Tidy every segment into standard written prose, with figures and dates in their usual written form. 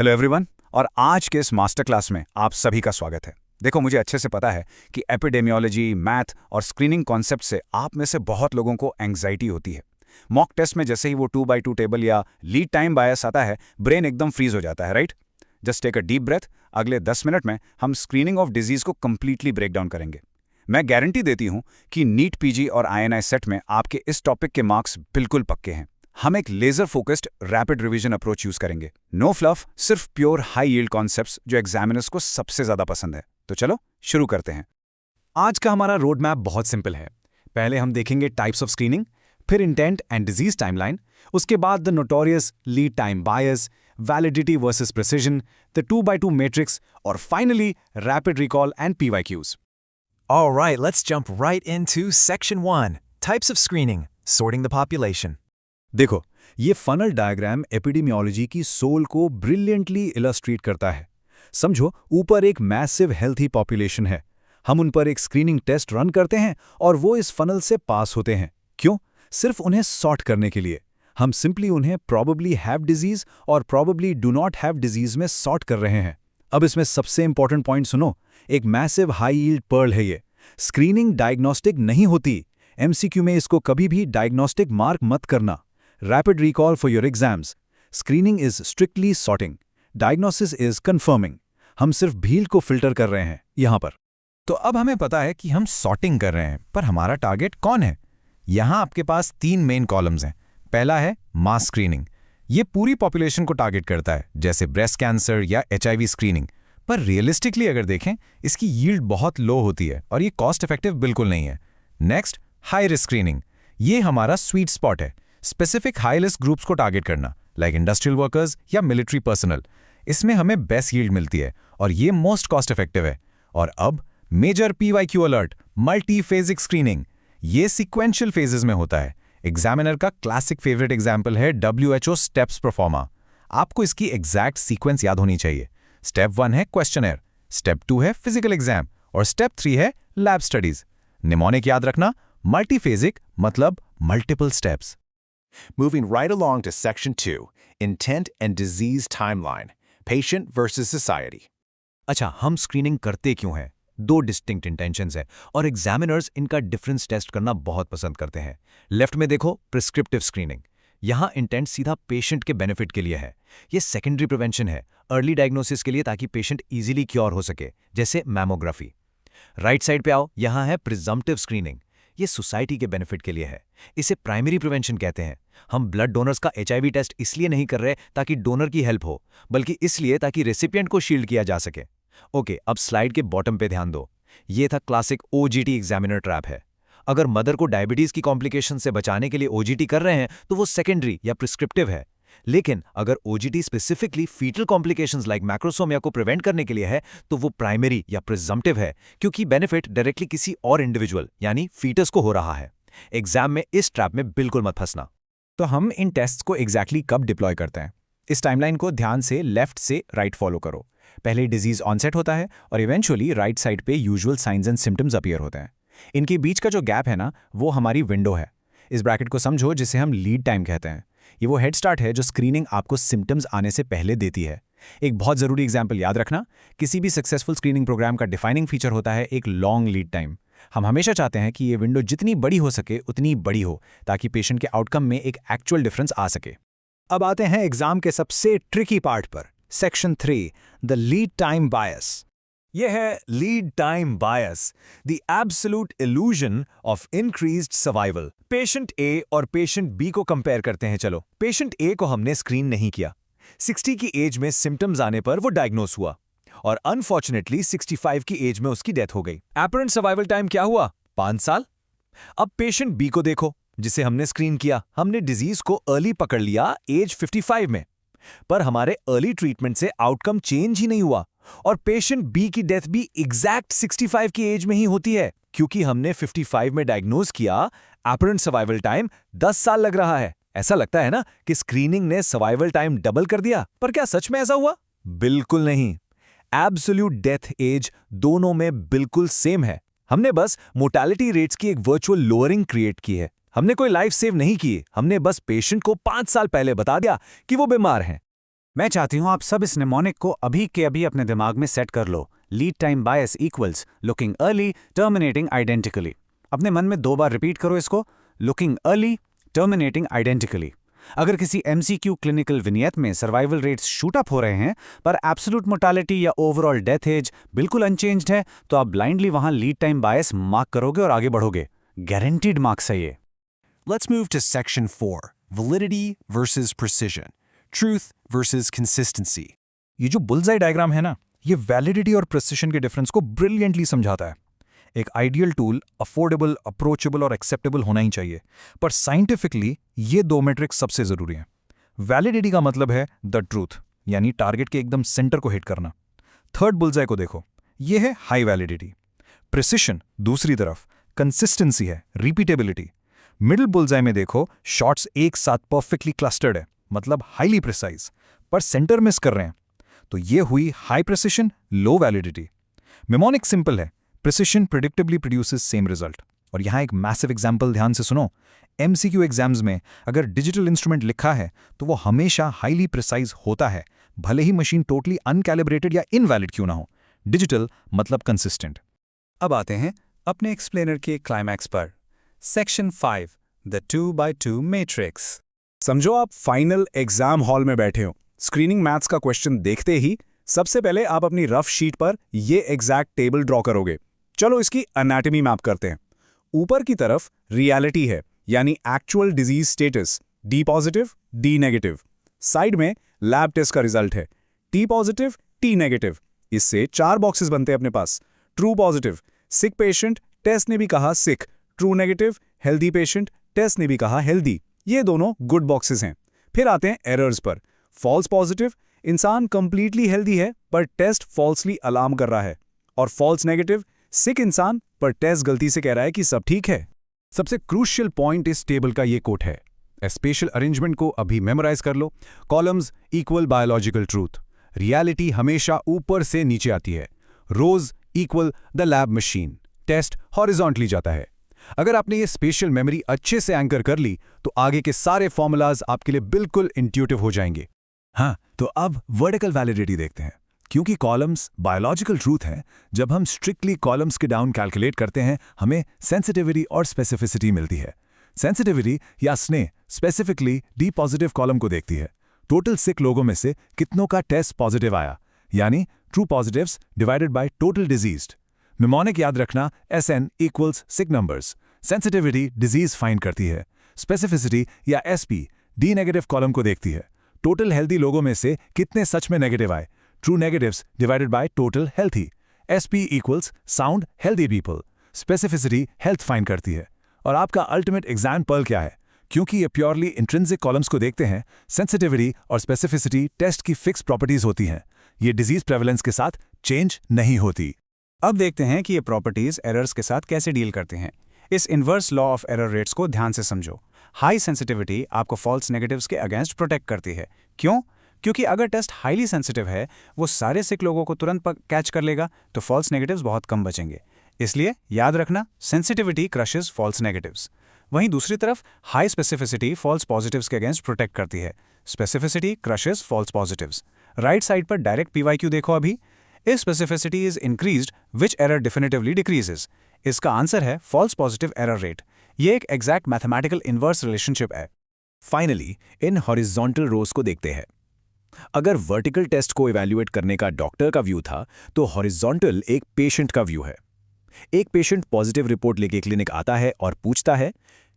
Hello everyone. और आज के इस मास्टर क्लास में आप सभी का स्वागत है। देखो, मुझे अच्छे से पता है कि एपिडेमियोलॉजी, मैथ और स्क्रीनिंग कॉन्सेप्ट से आप में से बहुत लोगों को एंग्जाइटी होती है। मॉक टेस्ट में जैसे ही वो 2x2 टेबल या लीड टाइम बायस आता है, ब्रेन एकदम फ्रीज हो जाता है, right? Just take a deep breath. अगले 10 मिनट में हम स्क्रीनिंग ऑफ डिजीज को कंप्लीटली ब्रेक डाउन करेंगे। मैं गारंटी देती हूं कि नीट पीजी और आईएनआई सेट में आपके इस टॉपिक के मार्क्स बिल्कुल पक्के हैं। हम एक laser focused rapid revision approach use करेंगे। नो फ्लफ, सिर्फ प्योर हाई यील्ड कॉन्सेप्ट्स जो एग्जामिनर्स को सबसे ज्यादा पसंद है। तो चलो शुरू करते हैं। आज का हमारा रोड मैप बहुत सिंपल है। पहले हम देखेंगे टाइप्स ऑफ स्क्रीनिंग, फिर इंटेंट एंड डिजीज टाइमलाइन, उसके बाद the notorious lead time bias, validity versus precision, the 2x2 matrix और finally rapid recall and PYQs. All right, let's jump right into Section 1, Types of Screening, Sorting the Population. देखो, ये funnel diagram epidemiology की soul को brilliantly illustrate करता है। समझो, ऊपर एक मैसिव हेल्थी पॉपुलेशन है। हम उन पर एक स्क्रीनिंग टेस्ट रन करते हैं और वो इस फनल से पास होते हैं। क्यों? सिर्फ उन्हें सॉर्ट करने के लिए। हम सिंपली उन्हें प्रॉबेबली हैव डिजीज और probably do not have disease में सॉर्ट कर रहे हैं। अब इसमें सबसे इंपॉर्टेंट पॉइंट सुनो। एक मैसिव हाई यील्ड पर्ल है ये। स्क्रीनिंग डायग्नोस्टिक नहीं होती। MCQ में इसको कभी भी डायग्नोस्टिक मार्क मत करना। Rapid recall for your exams. Screening is strictly sorting. Diagnosis is confirming. हम सिर्फ भील को फिल्टर कर रहे हैं यहां पर। तो अब हमें पता है कि हम सॉर्टिंग कर रहे हैं, पर हमारा टारगेट कौन है? यहां आपके पास 3 मेन कॉलम्स हैं। पहला है मास स्क्रीनिंग। ये पूरी पॉपुलेशन को टारगेट करता है, जैसे ब्रेस्ट कैंसर या HIV स्क्रीनिंग। पर रियलिस्टिकली अगर देखें, इसकी यील्ड बहुत लो होती है और ये कॉस्ट इफेक्टिव बिल्कुल नहीं है। Next, high risk screening. ये हमारा स्वीट स्पॉट है। स्पेसिफिक हाई रिस्क ग्रुप्स को टारगेट करना, लाइक इंडस्ट्रियल वर्कर्स या मिलिट्री पर्सनल। इसमें हमें बेस्ट यील्ड मिलती है और ये मोस्ट कॉस्ट इफेक्टिव है। और अब major PYQ alert, multi phasic screening. ये सीक्वेंशियल फेजेस में होता है। एग्जामिनर का क्लासिक फेवरेट एग्जाम्पल है WHO स्टेप्स परफॉर्मा। आपको इसकी एग्जैक्ट सीक्वेंस याद होनी चाहिए। स्टेप 1 है क्वेश्चनर, स्टेप 2 है फिजिकल एग्जाम और स्टेप 3 है लैब स्टडीज। निमोनिक याद रखना, मल्टीफेजिक मतलब multiple steps. Moving right along to Section 2, Intent and Disease Timeline, Patient versus Society. अच्छा, हम स्क्रीनिंग करते क्यों हैं? 2 डिस्टिंक्ट इंटेंशंस हैं और एग्जामिनर्स इनका डिफरेंस टेस्ट करना बहुत पसंद करते हैं। लेफ्ट में देखो, प्रिस्क्रिप्टिव स्क्रीनिंग। यहाँ इंटेंट सीधा पेशेंट के बेनिफिट के लिए है। ये सेकेंडरी प्रिवेंशन है, अर्ली डायग्नोसिस के लिए, ताकि पेशेंट इजीली क्योर हो सके, जैसे मैमोग्राफी। राइट साइड पे आओ, यहाँ है प्रिजम्प्टिव स्क्रीनिंग। ये सोसाइटी के बेनिफिट के लिए है। इसे प्राइमरी प्रिवेंशन कहते हैं। हम ब्लड डोनर्स का HIV टेस्ट इसलिए नहीं कर रहे ताकि डोनर की हेल्प हो, बल्कि इसलिए ताकि रेसिपिएंट को शील्ड किया जा सके। ओके, अब स्लाइड के बॉटम पे ध्यान दो। ये था क्लासिक OGT एग्जामिनर ट्रैप है। अगर मदर को डायबिटीज की कॉम्प्लिकेशन से बचाने के लिए OGT कर रहे हैं तो वो सेकेंडरी या प्रिस्क्रिप्टिव है। लेकिन अगर OGT specifically foetal complications like macrosomia को प्रिवेंट करने के लिए है तो वो प्राइमरी या प्रिजम्प्टिव है, क्योंकि बेनिफिट डायरेक्टली किसी और इंडिविजुअल यानी फीटस को हो रहा है। एग्जाम में इस ट्रैप में बिल्कुल मत फंसना। तो हम इन टेस्ट्स को एग्जैक्टली कब डिप्लॉय करते हैं? इस टाइमलाइन को ध्यान से लेफ्ट से राइट फॉलो करो। पहले डिजीज ऑनसेट होता है और इवेंचुअली राइट साइड पे usual science and symptoms appear होते हैं। इनके बीच का जो गैप है ना, वो हमारी विंडो है। इस ब्रैकेट को समझो, जिसे हम लीड टाइम कहते हैं। ये वो हेड स्टार्ट है जो स्क्रीनिंग आपको सिम्टम्स आने से पहले देती है। एक बहुत ज़रूरी एग्जाम्पल याद रखना, किसी भी सक्सेसफुल स्क्रीनिंग प्रोग्राम का डिफाइनिंग फीचर होता है एक लॉन्ग लीड टाइम। हम हमेशा चाहते हैं कि ये विंडो जितनी बड़ी हो सके उतनी बड़ी हो, ताकि पेशेंट के आउटकम में एक एक्चुअल डिफरेंस आ सके। अब आते हैं एग्जाम के सबसे ट्रिकी पार्ट पर, सेक्शन 3, द लीड टाइम बायस। यह है lead time bias, the absolute illusion of increased survival. Patient A और पेशेंट B को कंपेयर करते हैं। चलो, पेशेंट A को हमने स्क्रीन नहीं किया। 60 की एज में सिम्टम्स आने पर वो डायग्नोस हुआ और अनफॉर्चुनेटली 65 की एज में उसकी डेथ हो गई। एपरेंट सर्वाइवल टाइम क्या हुआ? 5 साल। अब पेशेंट B को देखो, जिसे हमने स्क्रीन किया। हमने डिजीज को अर्ली पकड़ लिया एज 55 में, पर हमारे अर्ली ट्रीटमेंट से आउटकम चेंज ही नहीं हुआ और पेशेंट B की डेथ भी एग्जैक्ट 65 की एज में ही होती है, क्योंकि हमने 55 में डायग्नोज किया। एपरेंट सर्वाइवल टाइम 10 साल लग रहा है। ऐसा लगता है ना कि स्क्रीनिंग ने सर्वाइवल टाइम डबल कर दिया, पर क्या सच में ऐसा हुआ? बिल्कुल नहीं। एब्सोल्यूट डेथ एज दोनों में बिल्कुल सेम है। हमने बस मोर्टेलिटी रेट्स की एक वर्चुअल लोअरिंग क्रिएट की है। हमने कोई लाइफ सेव नहीं की, हमने बस पेशेंट को 5 साल पहले बता दिया कि वो बीमार हैं। मैं चाहती हूं आप सब इस निमोनिक को अभी के अभी अपने दिमाग में सेट कर लो। Lead time bias equals looking early terminating identically. अपने मन में 2 बार रिपीट करो इसको, लुकिंग अर्ली टर्मिनेटिंग आइडेंटिकली। अगर किसी एमसीक्यू क्लिनिकल विनियत में सर्वाइवल रेट्स शूट अप हो रहे हैं पर एब्सोल्यूट मोर्टालिटी या ओवरऑल डेथ एज बिल्कुल अनचेंज्ड है, तो आप ब्लाइंडली वहां लीड टाइम बायस मार्क करोगे और आगे बढ़ोगे। गारंटीड मार्क्स है ये। Let's move to Section 4, Validity versus Precision, Truth versus Consistency. ये जो बुलजाई डायग्राम है ना, ये वैलिडिटी और प्रिसिशन के डिफरेंस को ब्रिलियंटली समझाता है। एक आइडियल टूल अफोर्डेबल, अप्रोचेबल और एक्सेप्टेबल होना ही चाहिए, पर साइंटिफिकली ये 2 मेट्रिक्स सबसे जरूरी हैं। वैलिडिटी का मतलब है द ट्रूथ, यानी टारगेट के एकदम सेंटर को हिट करना। थर्ड बुलजाई को देखो, ये है हाई वैलिडिटी। प्रिसिशन दूसरी तरफ कंसिस्टेंसी है, रिपीटेबिलिटी। मिडिल बुलजाई में देखो, शॉट्स एक साथ परफेक्टली क्लस्टर्ड है, मतलब हाईली प्रिसाइज, पर सेंटर मिस कर रहे हैं। तो ये हुई हाई प्रिसिशन, लो वैलिडिटी। मेमोनिक सिंपल है, प्रिसिशन प्रिडिक्टिबली प्रोड्यूसेस सेम रिजल्ट। और यहां एक मैसिव एग्जांपल ध्यान से सुनो। एमसीक्यू एग्जाम्स में अगर डिजिटल इंस्ट्रूमेंट लिखा है तो वो हमेशा हाईली प्रिसाइज होता है, भले ही मशीन टोटली अनकैलिब्रेटेड या इनवैलिड क्यों ना हो। डिजिटल मतलब कंसिस्टेंट। अब आते हैं अपने एक्सप्लेनर के क्लाइमैक्स पर। Section 5, the 2x2 matrix. समझो आप फाइनल एग्जाम हॉल में बैठे हो। स्क्रीनिंग मैथ्स का क्वेश्चन देखते ही सबसे पहले आप अपनी रफ शीट पर ये एग्जैक्ट टेबल ड्रॉ करोगे। चलो इसकी एनाटॉमी मैप करते हैं। ऊपर की तरफ रियलिटी है, यानी actual disease status, D positive, D negative. Side में लैब टेस्ट का रिजल्ट है, टी पॉजिटिव, टी नेगेटिव। इससे 4 बॉक्सेस बनते हैं अपने पास। True positive, sick patient, test ने भी कहा sick. True negative, healthy patient, test ने भी कहा हेल्दी। ये दोनों गुड बॉक्सेस हैं। फिर आते हैं एरर्स पर। फॉल्स पॉजिटिव, इंसान कंप्लीटली हेल्दी है पर टेस्ट फॉल्सली अलार्म कर रहा है। और फॉल्स नेगेटिव, सिक इंसान पर टेस्ट गलती से कह रहा है कि सब ठीक है। सबसे क्रूशियल पॉइंट इस टेबल का ये कोट है। स्पेशल अरेंजमेंट को अभी मेमोराइज कर लो। Columns equal biological truth, reality हमेशा ऊपर से नीचे आती है। Rows equal the lab machine, test horizontally जाता है। अगर आपने ये स्पेशल मेमोरी अच्छे से एंकर कर ली तो आगे के सारे फॉर्मूलाज आपके लिए बिल्कुल इंट्यूटिव हो जाएंगे। हाँ, तो अब वर्टिकल वैलिडिटी देखते हैं। क्योंकि कॉलम्स बायोलॉजिकल ट्रूथ हैं, जब हम स्ट्रिक्टली कॉलम्स के डाउन कैलकुलेट करते हैं हमें सेंसिटिविटी और स्पेसिफिसिटी मिलती है। सेंसिटिविटी या स्ने स्पेसिफिकली डी पॉजिटिव कॉलम को देखती है। टोटल सिक लोगों में से कितनों का टेस्ट पॉजिटिव आया, यानी true positives divided by total diseased. Mnemonic याद रखना, SN इक्वल्स सिक नंबर्स। सेंसिटिविटी डिजीज फाइंड करती है। स्पेसिफिसिटी या SP डी नेगेटिव कॉलम को देखती है। टोटल हेल्दी लोगों में से कितने सच में नेगेटिव आए, true negatives divided by total healthy. SP equals sound healthy people. Specificity health find करती है। और आपका अल्टीमेट एग्जाम्पल क्या है? क्योंकि ये प्योरली इंट्रिंसिक कॉलम्स को देखते हैं, सेंसिटिविटी और स्पेसिफिसिटी टेस्ट की फिक्स प्रॉपर्टीज होती हैं। ये डिजीज प्रेवलेंस के साथ चेंज नहीं होती। अब देखते हैं कि ये प्रॉपर्टीज एरर्स के साथ कैसे डील करते हैं। इस inverse law of error rates को ध्यान से समझो। हाई सेंसिटिविटी आपको फॉल्स नेगेटिव्स के अगेंस्ट प्रोटेक्ट करती है। क्यों? क्योंकि अगर टेस्ट हाईली सेंसिटिव है, वो सारे सिक लोगों को तुरंत कैच कर लेगा, तो फॉल्स नेगेटिव्स बहुत कम बचेंगे। इसलिए याद रखना, सेंसिटिविटी क्रशेस फॉल्स नेगेटिव्स। वहीं दूसरी तरफ हाई स्पेसिफिसिटी फॉल्स पॉजिटिव्स के अगेंस्ट प्रोटेक्ट करती है। Specificity crushes false positives. Right side पर डायरेक्ट PYQ देखो अभी। If specificity is increased, which error definitively decreases? इसका आंसर है false positive error rate। ये एक exact mathematical inverse relationship है। फाइनली इन हॉरिजॉन्टल रोज को देखते हैं। अगर वर्टिकल टेस्ट को इवैल्यूएट करने का डॉक्टर का व्यू था, तो हॉरिजॉन्टल एक पेशेंट का व्यू है। एक पेशेंट पॉजिटिव रिपोर्ट लेके क्लिनिक आता है और पूछता है,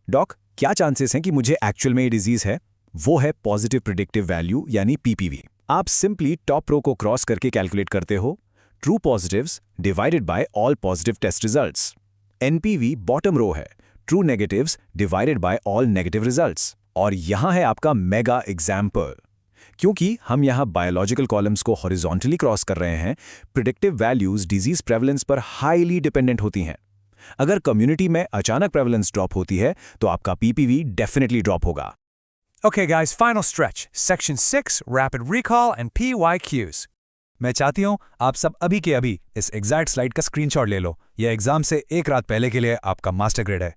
डॉक क्या चांसेस हैं कि मुझे एक्चुअल में ये डिजीज है? वो है पॉजिटिव प्रिडिक्टिव वैल्यू यानी PPV। आप सिंपली टॉप रो को क्रॉस करके कैलकुलेट करते हो, true positives divided by all positive test results. NPV bottom row है, true negatives divided by all negative results. और यहां है आपका मेगा एग्जाम्पल। क्योंकि हम यहां बायोलॉजिकल कॉलम्स को हॉरिजॉन्टली क्रॉस कर रहे हैं, प्रिडिक्टिव वैल्यूज डिजीज प्रेवलेंस पर हाईली डिपेंडेंट होती हैं। अगर कम्युनिटी में अचानक प्रेवलेंस ड्रॉप होती है तो आपका PPV डेफिनेटली ड्रॉप होगा। Okay guys, final stretch. Section 6, Rapid Recall and PYQs. मैं चाहती हूं आप सब अभी के अभी इस एग्जैक्ट स्लाइड का स्क्रीनशॉट ले लो। यह एग्जाम से एक रात पहले के लिए आपका मास्टर ग्रेड है।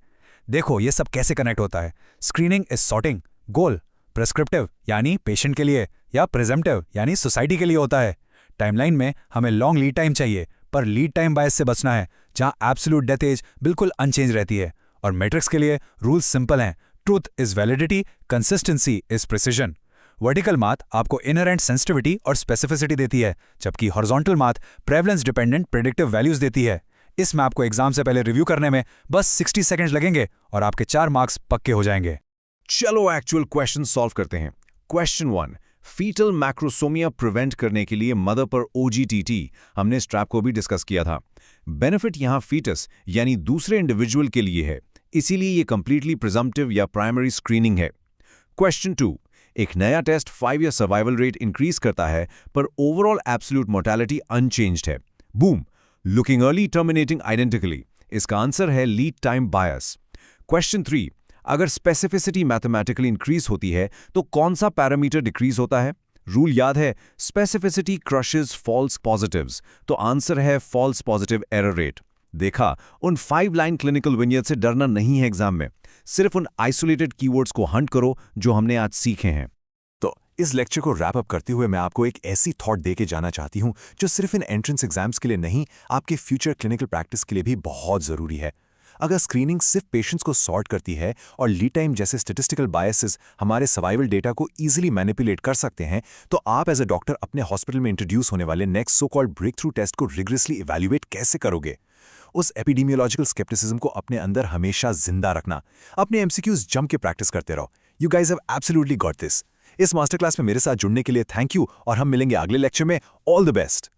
देखो ये सब कैसे कनेक्ट होता है। Screening is sorting, goal prescriptive यानी पेशेंट के लिए या प्रिजम्पटिव यानी सोसाइटी के लिए होता है। टाइमलाइन में हमें लॉन्ग लीड टाइम चाहिए, पर लीड टाइम बायस से बचना है, जहां एब्सोल्यूट डेथ एज बिल्कुल अनचेंज रहती है। और मैट्रिक्स के लिए रूल्स सिंपल हैं, truth is validity, consistency is precision. Vertical math आपको इनहेरेंट सेंसिटिविटी और स्पेसिफिसिटी देती है, जबकि horizontal math prevalence dependent predictive values देती है। इस मैप को एग्जाम से पहले रिव्यू करने में बस 60 सेकंड्स लगेंगे और आपके 4 मार्क्स पक्के हो जाएंगे। चलो एक्चुअल क्वेश्चन सॉल्व करते हैं। क्वेश्चन 1, फीटल मैक्रोसोमिया प्रिवेंट करने के लिए मदर पर OGTT, हमने स्ट्रैप को भी डिस्कस किया था। बेनिफिट यहां फीटस यानी दूसरे इंडिविजुअल के लिए है, इसीलिए ये कंप्लीटली प्रिजम्पटिव या प्राइमरी स्क्रीनिंग है। क्वेश्चन 2, एक नया test 5 year survival rate increase करता है पर ओवरऑल एब्सोल्यूट मोर्टेलिटी अनचेंज्ड है। Boom, looking early terminating identically. इसका आंसर है लीड टाइम बायस। क्वेश्चन 3, अगर स्पेसिफिसिटी मैथमेटिकली इंक्रीज होती है तो कौन सा पैरामीटर डिक्रीज होता है? रूल याद है, स्पेसिफिसिटी क्रशेस फॉल्स पॉजिटिव्स, तो आंसर है फॉल्स पॉजिटिव एरर रेट। देखा, उन 5 लाइन क्लिनिकल विनियत से डरना नहीं है एग्जाम में, सिर्फ उन आइसोलेटेड कीवर्ड्स को हंट करो जो हमने आज सीखे हैं। तो इस लेक्चर को रैप अप करते हुए मैं आपको एक ऐसी थॉट दे के जाना चाहती हूं जो सिर्फ इन एंट्रेंस एग्जाम्स के लिए नहीं, आपके फ्यूचर क्लिनिकल प्रैक्टिस के लिए भी बहुत जरूरी है। अगर स्क्रीनिंग सिर्फ पेशेंट्स को सॉर्ट करती है और लीड टाइम जैसे स्टैटिस्टिकल बायसेस हमारे सर्वाइवल डेटा को इजीली मैनिपुलेट कर सकते हैं, तो आप एज अ डॉक्टर अपने हॉस्पिटल में इंट्रोड्यूस होने वाले next so called breakthrough test को रिगरसली इवैल्यूएट कैसे करोगे? उस एपिडेमियोलॉजिकल स्केप्टिसिज्म को अपने अंदर हमेशा जिंदा रखना। अपने एमसीक्यूज जम के प्रैक्टिस करते रहो। You guys have absolutely got this. इस मास्टर क्लास में मेरे साथ जुड़ने के लिए थैंक यू और हम मिलेंगे अगले लेक्चर में। All the best.